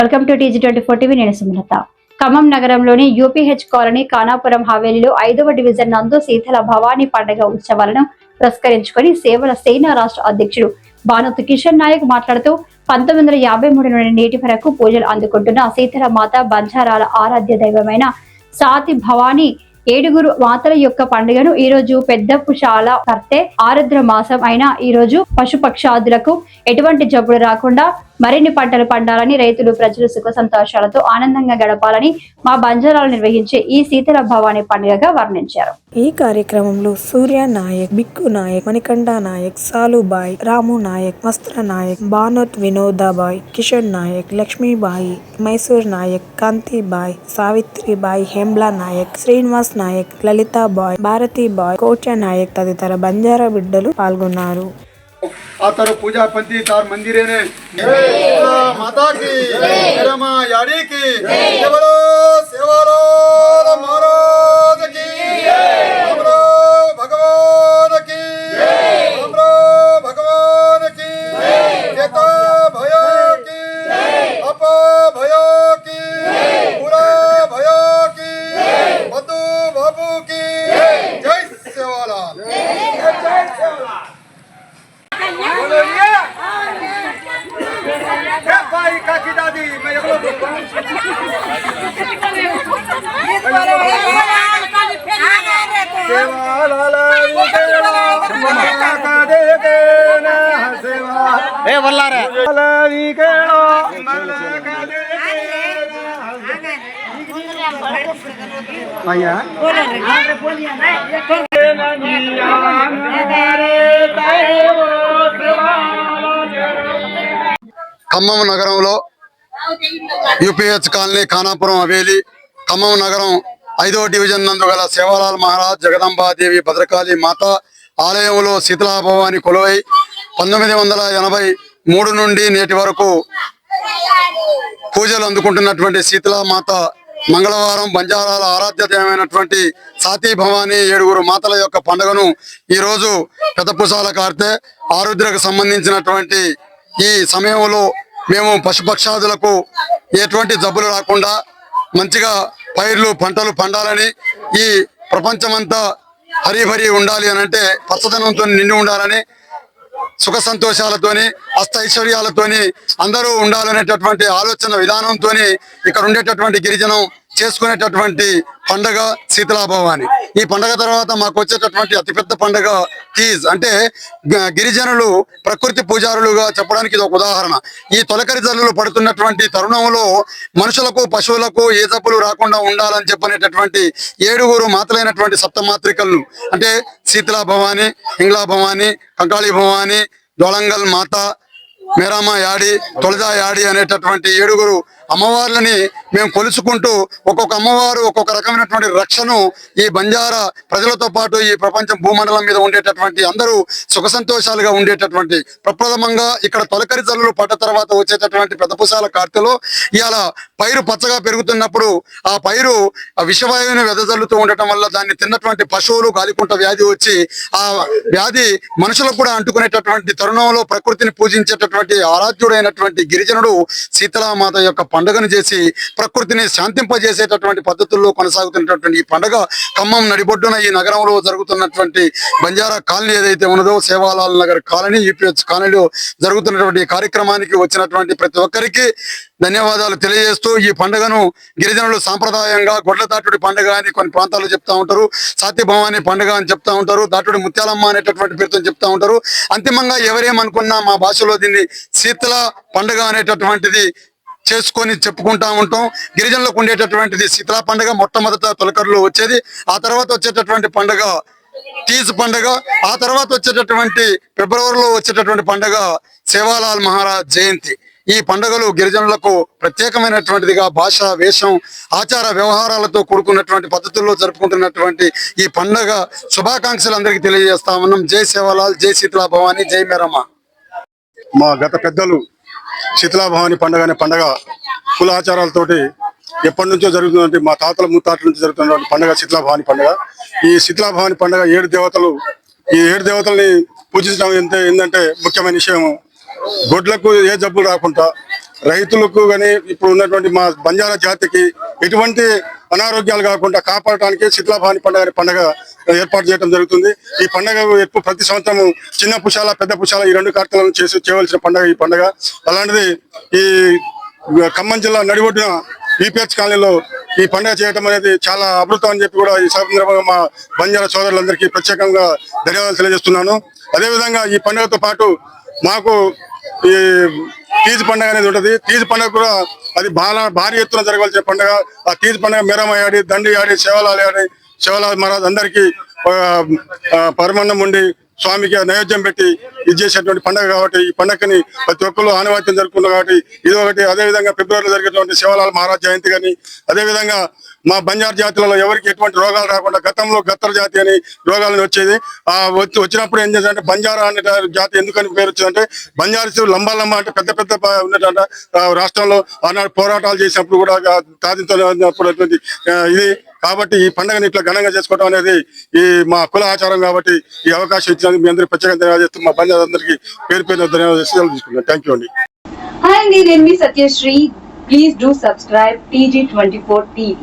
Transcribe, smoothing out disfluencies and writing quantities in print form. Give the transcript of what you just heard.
Welcome to TG24 TV. నేను సుమలత. ఖమ్మం నగరంలోని UPH colony Kanapuram హవేలీలో 5వ డివిజన్ నందు శీతల భవానీ పండుగ ఉత్సవాలను పురస్కరించుకొని సేవల సేన రాష్ట్ర అధ్యక్షుడు బానోతు కిషన్ నాయక్ మాట్లాడుతూ 1953 నుండి నేటి వరకు పూజలు అందుకుంటున్న శీతల మాత బంజారాల ఆరాధ్య దైవమైన సాతి భవానీ ఏడుగురు మాతల యొక్క పండుగను ఈ రోజు పెద్దపుశాల కర్తె ఆరుద్ర మాసం అయిన ఈ రోజు పశుపక్షాదులకు ఎటువంటి జబ్బులు రాకుండా మరిన్ని పంటలు పండాలని, రైతులు ప్రజలు సుఖ సంతోషాలతో ఆనందంగా గడపాలని మా బంజారాలు నిర్వహించే ఈ శీతల భవానీ పండుగగా వర్ణించారు. ఈ కార్యక్రమంలో సూర్య నాయక్, బిక్కు నాయక్, మణికంఠ నాయక్, సాలుబాయ్, రాము నాయక్, వస్త్ర నాయక్, బానోత్ వినోదాబాయ్, కిషన్ నాయక్, లక్ష్మీబాయి, మైసూర్ నాయక్, కాంతిబాయ్, సావిత్రిబాయ్, హేమ్లా నాయక్, శ్రీనివాస్ నాయక్, లలితాబాయ్, భారతీబాయ్, కోచ నాయక్ తదితర బంజారా బిడ్డలు పాల్గొన్నారు. आतर पूजा पंथी तार मंदिरे ने माता की रमा याड़ी की बोलो सेवालो महाराज की हमरो भगवान की हमरो भगवान की केता भय की अप भय की पूरा भय की मधु बाबू की जय सेवालाल जय सेवालाल भाई काकी दादी मैं भैया ఖమ్మం నగరంలో యూపీహెచ్ కాలనీ కానాపురం హవేలీ ఖమ్మం నగరం 5వ డివిజన్ నందు గల సేవాలాల్ మహారాజ్ జగదంబాదేవి భద్రకాళి మాత ఆలయంలో శీతలా భవాని కొలువై 1983 నుండి నేటి వరకు పూజలు అందుకుంటున్నటువంటి శీతలా మాత మంగళవారం బంజారాల ఆరాధ్య దైవమైనటువంటి సాతి భవానీ ఏడుగురు మాతల యొక్క పండుగను ఈరోజు పెద్దపుశాల కార్తె ఆరుద్రకు సంబంధించినటువంటి ఈ సమయంలో మేము పశుపక్షాదులకు ఎటువంటి జబ్బులు రాకుండా మంచిగా పైర్లు పంటలు పండాలని, ఈ ప్రపంచమంతా హరిహరి ఉండాలి అని అంటే పచ్చదనంతో నిండి ఉండాలని, సుఖ సంతోషాలతోని అష్టైశ్వర్యాలతోని అందరూ ఉండాలనేటటువంటి ఆలోచన విధానంతో ఇక్కడ ఉండేటటువంటి గిరిజనం చేసుకునేటటువంటి పండుగ శీతలా భవాని. ఈ పండుగ తర్వాత మాకు వచ్చేటటువంటి అతిపెద్ద పండుగ తీజ్. అంటే గిరిజనులు ప్రకృతి పూజారులుగా చెప్పడానికి ఇది ఒక ఉదాహరణ. ఈ తొలకరి జల్లులు పడుతున్నటువంటి తరుణంలో మనుషులకు పశువులకు ఏ జబ్బులు రాకుండా ఉండాలని చెప్పనేటటువంటి ఏడుగురు మాతలైనటువంటి సప్తమాత్రికలను అంటే శీతలా భవాని, ఇంగ్లా భవాని, కంకాళి భవాని, డోలంగల్ మాత, మేరామా యాడి, తొలజా యాడి అనేటటువంటి ఏడుగురు అమ్మవార్లని మేము కొలుసుకుంటూ ఒక్కొక్క అమ్మవారు ఒక్కొక్క రకమైనటువంటి రక్షను ఈ బంజారా ప్రజలతో పాటు ఈ ప్రపంచం భూమండలం మీద ఉండేటటువంటి అందరూ సుఖ సంతోషాలుగా ఉండేటటువంటి ప్రప్రథమంగా ఇక్కడ తొలకరి జల్లులు పడ్డ తర్వాత వచ్చేటటువంటి పెద్దపుశాల కార్తెలో ఇవాళ పైరు పచ్చగా పెరుగుతున్నప్పుడు ఆ పైరు ఆ విషవాయువుని వెదజల్లుతూ ఉండటం వల్ల దాన్ని తిన్నటువంటి పశువులు గాలికుంట వ్యాధి వచ్చి ఆ వ్యాధి మనుషులకు కూడా అంటుకునేటటువంటి తరుణంలో ప్రకృతిని పూజించేటటువంటి ఆరాధ్యుడైనటువంటి గిరిజనుడు శీతలామాత యొక్క పండుగను చేసి ప్రకృతిని శాంతింపజేసేటటువంటి పద్ధతుల్లో కొనసాగుతున్నటువంటి ఈ పండుగ ఖమ్మం నడిబొడ్డున ఈ నగరంలో జరుగుతున్నటువంటి బంజారా కాలనీ ఏదైతే ఉన్నదో సేవాలాల్ నగర్ కాలనీ యూపీహెచ్ కాలనీలో జరుగుతున్నటువంటి కార్యక్రమానికి వచ్చినటువంటి ప్రతి ఒక్కరికి ధన్యవాదాలు తెలియజేస్తూ ఈ పండుగను గిరిజనులు సాంప్రదాయంగా గొడ్ల దాటుడి పండుగ అని కొన్ని ప్రాంతాల్లో చెప్తా ఉంటారు, సాతి భవాని పండుగ అని చెప్తా ఉంటారు, దాటుడి ముత్యాలమ్మ అనేటటువంటి పేరుతో చెప్తా ఉంటారు. అంతిమంగా ఎవరేమనుకున్నా మా భాషలో దీన్ని శీతల పండుగ అనేటటువంటిది చేసుకొని చెప్పుకుంటా ఉంటాం. గిరిజనులకు ఉండేటటువంటిది శీతలా పండుగ మొట్టమొదట తొలకరులో వచ్చేది, ఆ తర్వాత వచ్చేటటువంటి పండుగ తీజ్ పండుగ, ఆ తర్వాత వచ్చేటటువంటి ఫిబ్రవరిలో వచ్చేటటువంటి పండుగ సేవాలాల్ మహారాజ్ జయంతి. ఈ పండుగలు గిరిజనులకు ప్రత్యేకమైనటువంటిదిగా భాష, వేషం, ఆచార వ్యవహారాలతో కూడుకున్నటువంటి పద్ధతుల్లో జరుపుకుంటున్నటువంటి ఈ పండుగ శుభాకాంక్షలు అందరికీ తెలియజేస్తా ఉన్నాం. జై సేవాలాల్, జై శీతలా భవాని, జై మేరమ్మ. మా గత పెద్దలు శీతలా భవాని పండుగ అనే పండుగ కుల ఆచారాలతోటి ఎప్పటి నుంచో జరుగుతున్నటువంటి మా తాతల ముత్తాతల నుంచి జరుగుతున్నటువంటి పండుగ శీతలా భవాని పండుగ. ఈ శీతలా భవాని పండుగ 7 దేవతలు, ఈ 7 దేవతల్ని పూజించడం ఏంటంటే ముఖ్యమైన విషయం. గొడ్లకు ఏ జబ్బులు రాకుండా, రైతులకు కానీ ఇప్పుడు ఉన్నటువంటి మా బంజారా జాతికి ఎటువంటి అనారోగ్యాలు కాకుండా కాపాడటానికి శీతలాభవాని పండుగ ఏర్పాటు చేయడం జరుగుతుంది. ఈ పండుగ ప్రతి సంవత్సరం చిన్న పుషాల పెద్ద పుషాల ఈ రెండు కార్తలను చేయవలసిన పండుగ ఈ పండుగ. అలాంటిది ఈ ఖమ్మం జిల్లా నడిబొడ్డున ఈపీహెచ్ కాలనీలో ఈ పండుగ చేయడం అనేది చాలా అద్భుతం అని చెప్పి కూడా ఈ సందర్భంగా మా బంజారా సోదరులందరికీ ప్రత్యేకంగా ధన్యవాదాలు తెలియజేస్తున్నాను. అదేవిధంగా ఈ పండుగతో పాటు మాకు ఈ తీజ్ పండుగ అనేది ఉంటుంది. తీజ్ పండుగ కూడా అది భారీ ఎత్తున జరగవలసిన పండుగ. ఆ తీజ్ పండుగ మెరమ ఆడి దండి ఆడి శివలాల్ మహారాజ్ అందరికీ పరమాన్నం ఉండి స్వామికి నైవేద్యం పెట్టి ఇది చేసేటువంటి పండుగ కాబట్టి ఈ పండుగని ప్రతి ఒక్కరు ఆనవాయితీయం జరుపుకున్నారు కాబట్టి ఇది ఒకటి. అదేవిధంగా ఫిబ్రవరిలో జరిగేటువంటి శివలాల్ మహారాజ్ జయంతి కానీ, అదేవిధంగా మా బంజారు జాతులలో ఎవరికి ఎటువంటి రోగాలు రాకుండా గతంలో గత్తర్ జాతి అని రోగాలను వచ్చేది. వచ్చినప్పుడు ఏం చేశారంటే బంజారా అనే జాతి ఎందుకని పేరు వచ్చిందంటే బంజారీస్ లంబా అంటే పెద్ద పెద్ద ఉన్నటువంటి రాష్ట్రంలో ఆనాడు పోరాటాలు చేసినప్పుడు కూడా సాధించినప్పుడు ఇది కాబట్టి ఈ పండుగని ఇట్లా ఘనంగా చేసుకోవడం అనేది ఈ మా కుల ఆచారం కాబట్టి ఈ అవకాశం ఇచ్చినందుకు మీ అందరికీ ప్రత్యేకంగా ధన్యవాదాలు. మా బంజారా అందరికీ పేరు ధన్యవాదాలు తీసుకున్నాను. థ్యాంక్ యూ అండి. హాయ్ అండి, నేను మీ Satyasri. Please do subscribe TG24 TV.